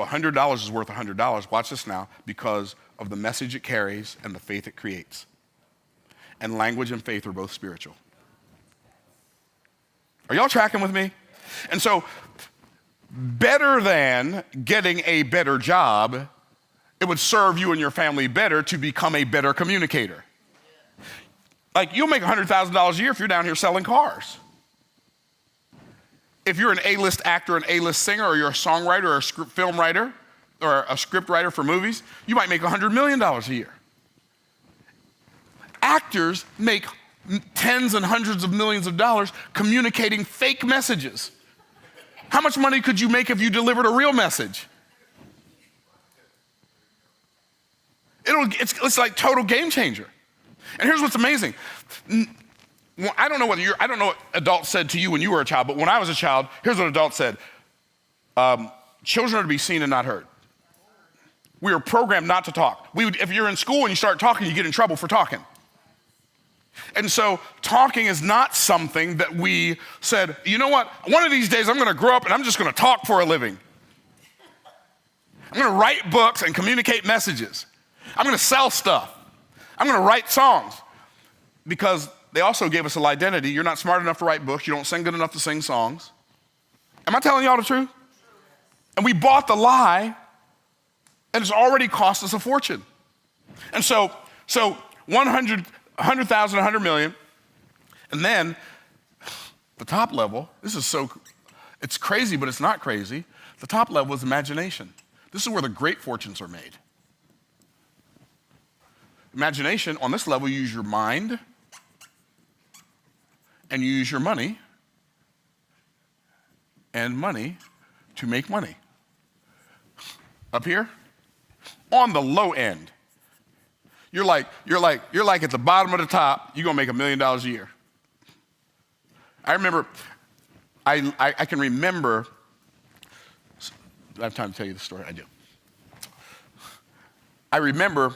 $100 is worth $100. Watch this now, because of the message it carries and the faith it creates. And language and faith are both spiritual. Are y'all tracking with me? And so, better than getting a better job, it would serve you and your family better to become a better communicator. Like, you'll make $100,000 a year if you're down here selling cars. If you're an A-list actor, an A-list singer, or you're a songwriter or a film writer or a script writer for movies, you might make $100 million a year. Actors make tens and hundreds of millions of dollars communicating fake messages. How much money could you make if you delivered a real message? It's like total game changer. And here's what's amazing. I don't know what adults said to you when you were a child, but when I was a child, here's what adults said. Children are to be seen and not heard. We are programmed not to talk. If you're in school and you start talking, you get in trouble for talking. And so talking is not something that we said, you know what, one of these days I'm gonna grow up and I'm just gonna talk for a living. I'm gonna write books and communicate messages. I'm gonna sell stuff. I'm gonna write songs. Because they also gave us a identity. You're not smart enough to write books. You don't sing good enough to sing songs. Am I telling y'all the truth? And we bought the lie, and it's already cost us a fortune. And so 100,000, 100 million, and then the top level, it's crazy, but it's not crazy. The top level is imagination. This is where the great fortunes are made. Imagination, on this level, you use your mind, and you use your money and money to make money. Up here, on the low end, you're like at the bottom of the top, you're gonna make $1 million a year. I remember, I can remember, I have time to tell you the story, I do. I remember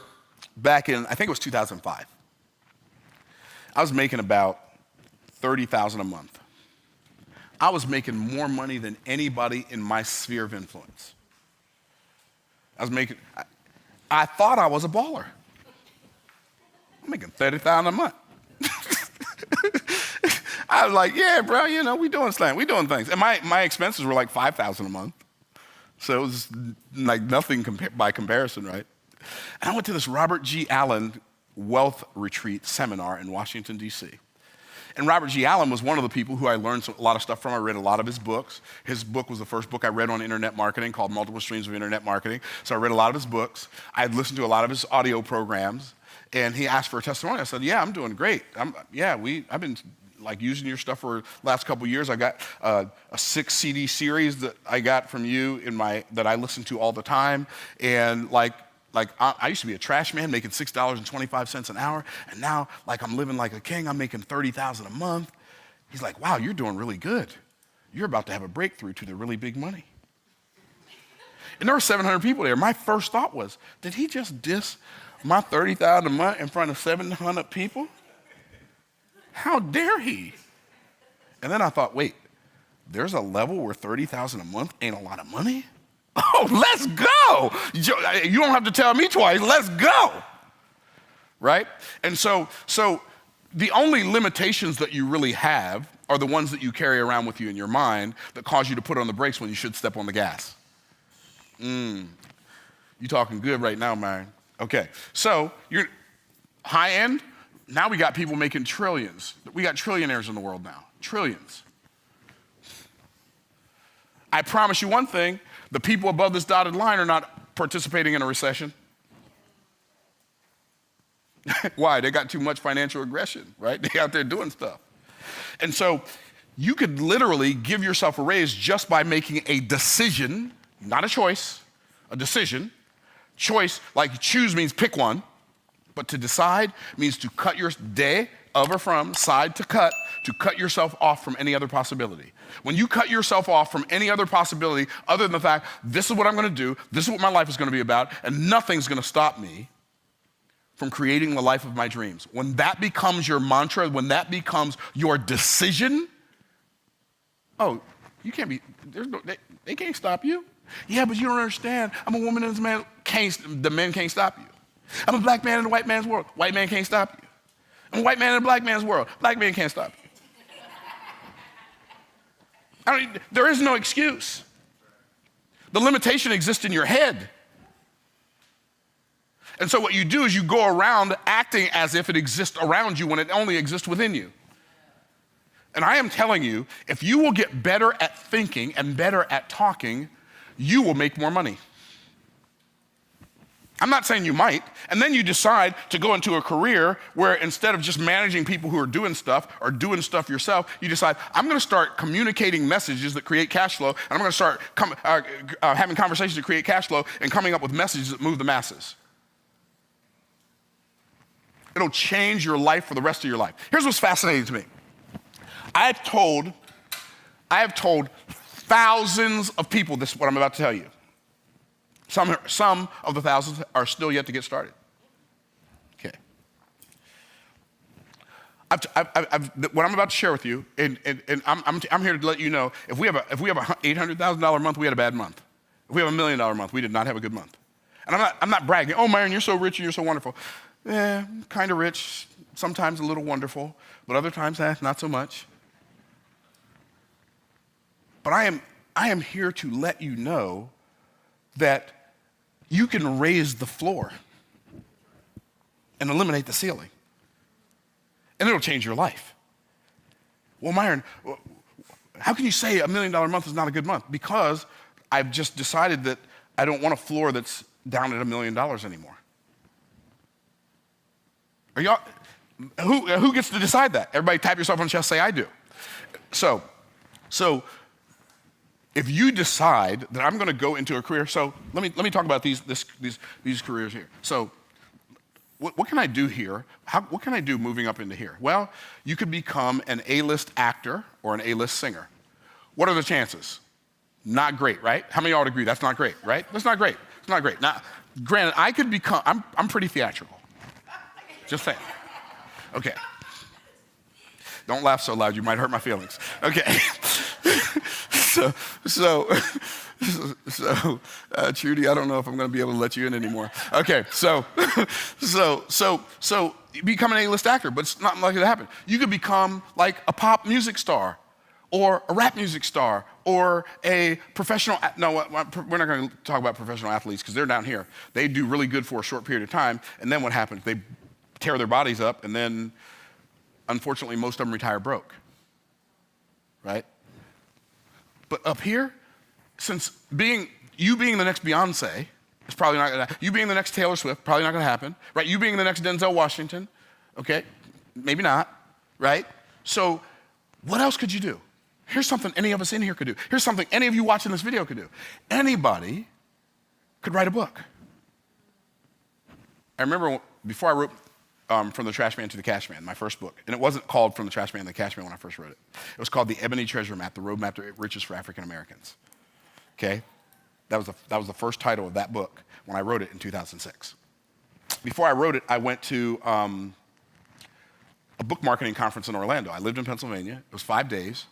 back in, I think it was 2005, I was making about $30,000 a month. I was making more money than anybody in my sphere of influence. I thought I was a baller. I'm making $30,000 a month. I was like, yeah, bro, we doing things. And my expenses were like $5,000 a month. So it was like nothing by comparison, right? And I went to this Robert G. Allen wealth retreat seminar in Washington, D.C. And Robert G. Allen was one of the people who I learned a lot of stuff from. I read a lot of his books. His book was the first book I read on internet marketing, called Multiple Streams of Internet Marketing. So I read a lot of his books. I had listened to a lot of his audio programs. And he asked for a testimony. I said, yeah, I'm doing great. I've been like using your stuff for the last couple of years. I got a 6 CD series that I got from you that I listen to all the time. And I used to be a trash man making $6.25 an hour, and now I'm living like a king. I'm making $30,000 a month. He's like, wow, you're doing really good. You're about to have a breakthrough to the really big money. And there were 700 people there. My first thought was, did he just diss my $30,000 a month in front of 700 people? How dare he? And then I thought, wait, there's a level where $30,000 a month ain't a lot of money? Oh, let's go. You don't have to tell me twice. Let's go. Right? And so the only limitations that you really have are the ones that you carry around with you in your mind that cause you to put on the brakes when you should step on the gas. You talking good right now, Myron. Okay, so you're high end. Now we got people making trillions. We got trillionaires in the world now. Trillions. I promise you one thing. The people above this dotted line are not participating in a recession. Why? They got too much financial aggression, right? They out there doing stuff. And so you could literally give yourself a raise just by making a decision, not a choice, a decision. Choice, like choose means pick one, but to decide means to cut your day of or from, side to cut yourself off from any other possibility. When you cut yourself off from any other possibility other than the fact, this is what I'm gonna do, this is what my life is gonna be about, and nothing's gonna stop me from creating the life of my dreams. When that becomes your mantra, when that becomes your decision, you can't be, they can't stop you. Yeah, but you don't understand. I'm a woman and a man. The men can't stop you. I'm a black man in a white man's world. White man can't stop you. I'm a white man in a black man's world. Black man can't stop you. There is no excuse. The limitation exists in your head. And so what you do is you go around acting as if it exists around you when it only exists within you. And I am telling you, if you will get better at thinking and better at talking, you will make more money. I'm not saying you might. And then you decide to go into a career where instead of just managing people who are doing stuff or doing stuff yourself, you decide, I'm going to start communicating messages that create cash flow, and I'm going to start having conversations that create cash flow and coming up with messages that move the masses. It'll change your life for the rest of your life. Here's what's fascinating to me. I have told thousands of people this, what I'm about to tell you. Some of the thousands are still yet to get started. Okay. What I'm about to share with you, and I'm here to let you know, if we have a $800,000 month, we had a bad month. If we have $1 million month, we did not have a good month. And I'm not bragging. Oh, Myron, you're so rich and you're so wonderful. Kind of rich, sometimes a little wonderful, but other times, not so much. But I am here to let you know that you can raise the floor and eliminate the ceiling. And it'll change your life. Well, Myron, how can you say $1 million month is not a good month? Because I've just decided that I don't want a floor that's down at $1 million anymore. Are y'all, who gets to decide that? Everybody tap yourself on the chest, say I do. So if you decide that I'm going to go into a career, so let me talk about these careers here. So what can I do here? What can I do moving up into here? Well, you could become an A-list actor or an A-list singer. What are the chances? Not great, right? How many of y'all would agree that's not great, right? That's not great. It's not great. Now, granted, I could become, I'm pretty theatrical. Just saying. Okay. Don't laugh so loud, you might hurt my feelings. Okay. So, Trudy, I don't know if I'm going to be able to let you in anymore. Okay, so you become an A-list actor, but it's not likely to happen. You could become like a pop music star, or a rap music star, or a professional. No, we're not going to talk about professional athletes because they're down here. They do really good for a short period of time, and then what happens? They tear their bodies up, and then, unfortunately, most of them retire broke. Right? But up here, since being the next Beyonce, it's probably not gonna, you being the next Taylor Swift, probably not gonna happen, right? You being the next Denzel Washington, okay? Maybe not, right? So what else could you do? Here's something any of us in here could do. Here's something any of you watching this video could do. Anybody could write a book. I remember before I wrote From the Trash Man to the Cash Man, my first book. And it wasn't called From the Trash Man to the Cash Man when I first wrote it. It was called The Ebony Treasure Map, The Roadmap to Riches for African Americans. Okay? That was the first title of that book when I wrote it in 2006. Before I wrote it, I went to a book marketing conference in Orlando. I lived in Pennsylvania. It was 5 days.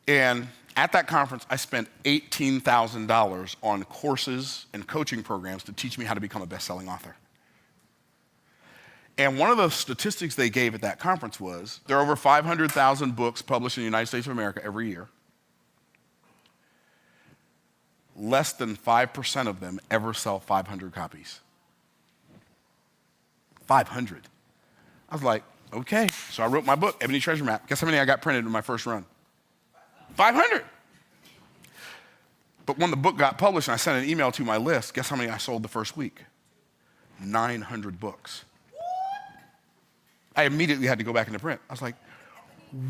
And at that conference, I spent $18,000 on courses and coaching programs to teach me how to become a best-selling author. And one of the statistics they gave at that conference was there are over 500,000 books published in the United States of America every year. Less than 5% of them ever sell 500 copies. 500. I was like, okay. So I wrote my book, Ebony Treasure Map. Guess how many I got printed in my first run? 500. But when the book got published and I sent an email to my list, guess how many I sold the first week? 900 books. I immediately had to go back into print. I was like,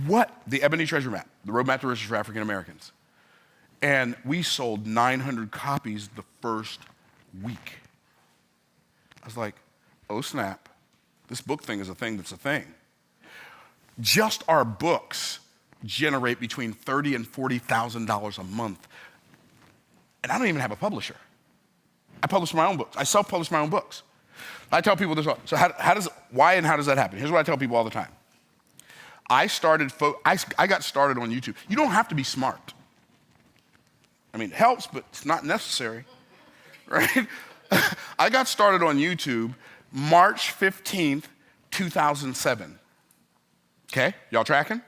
what? The Ebony Treasure Map, the Roadmap to Riches for African Americans. And we sold 900 copies the first week. I was like, oh snap, this book thing is a thing that's a thing. Just our books generate between $30,000 and $40,000 a month. And I don't even have a publisher. I publish my own books. I self-publish my own books. I tell people this, so why and how does that happen? Here's what I tell people all the time. I got started on YouTube. You don't have to be smart. I mean, it helps, but it's not necessary, right? I got started on YouTube March 15th, 2007. Okay, y'all tracking?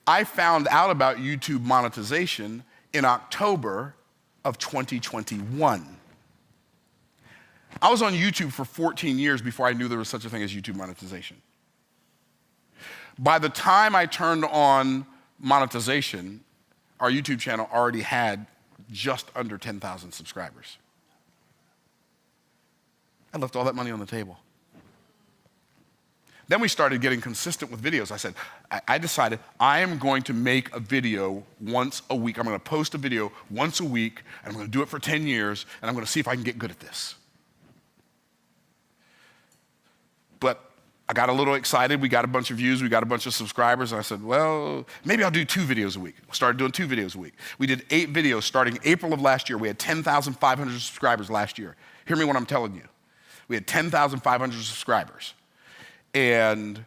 I found out about YouTube monetization in October of 2021. I was on YouTube for 14 years before I knew there was such a thing as YouTube monetization. By the time I turned on monetization, our YouTube channel already had just under 10,000 subscribers. I left all that money on the table. Then we started getting consistent with videos. I decided I am going to make a video once a week. I'm going to post a video once a week, and I'm going to do it for 10 years, and I'm going to see if I can get good at this. But I got a little excited. We got a bunch of views. We got a bunch of subscribers. And I said, well, maybe I'll do 2 videos a week. I started doing 2 videos a week. We did 8 videos starting April of last year. We had 10,500 subscribers last year. Hear me when I'm telling you. We had 10,500 subscribers. And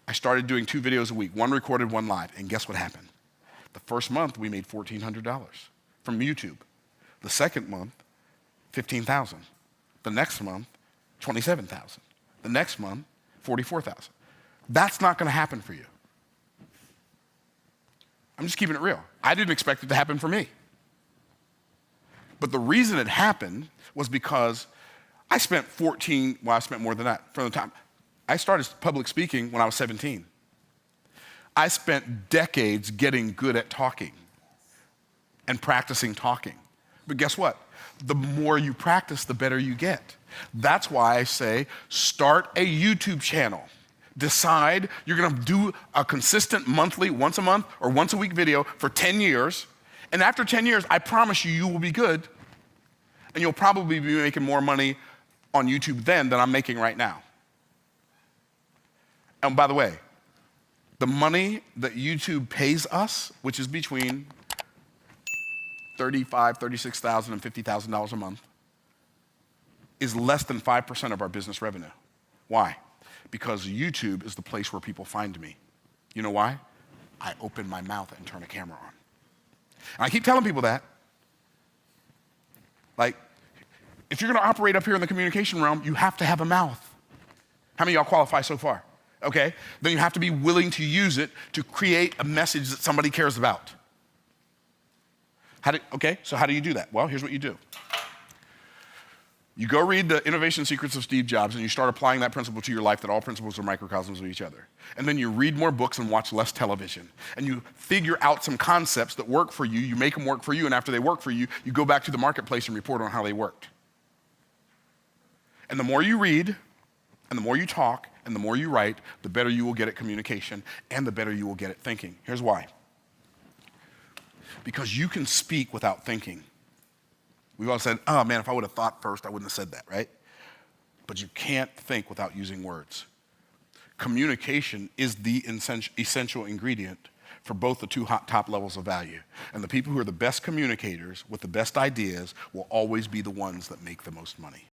I started doing 2 videos a week, 1 recorded, 1 live. And guess what happened? The first month, we made $1,400 from YouTube. The second month, $15,000. The next month, $27,000. The next month, $44,000. That's not going to happen for you. I'm just keeping it real. I didn't expect it to happen for me. But the reason it happened was because I spent I spent more than that from the time. I started public speaking when I was 17. I spent decades getting good at talking and practicing talking. But guess what? The more you practice, the better you get. That's why I say start a YouTube channel. Decide you're going to do a consistent monthly, once a month or once a week video for 10 years. And after 10 years, I promise you, you will be good. And you'll probably be making more money on YouTube then than I'm making right now. And by the way, the money that YouTube pays us, which is between $35,000, $36,000, and $50,000 a month, is less than 5% of our business revenue. Why? Because YouTube is the place where people find me. You know why? I open my mouth and turn a camera on. And I keep telling people that. Like, if you're going to operate up here in the communication realm, you have to have a mouth. How many of y'all qualify so far? Okay? Then you have to be willing to use it to create a message that somebody cares about. Okay, so how do you do that? Well, here's what you do. You go read the Innovation Secrets of Steve Jobs and you start applying that principle to your life, that all principles are microcosms of each other. And then you read more books and watch less television. And you figure out some concepts that work for you, you make them work for you, and after they work for you, you go back to the marketplace and report on how they worked. And the more you read, and the more you talk, and the more you write, the better you will get at communication, and the better you will get at thinking. Here's why. Because you can speak without thinking. We've all said, oh man, if I would have thought first, I wouldn't have said that, right? But you can't think without using words. Communication is the essential ingredient for both the 2 top levels of value. And the people who are the best communicators with the best ideas will always be the ones that make the most money.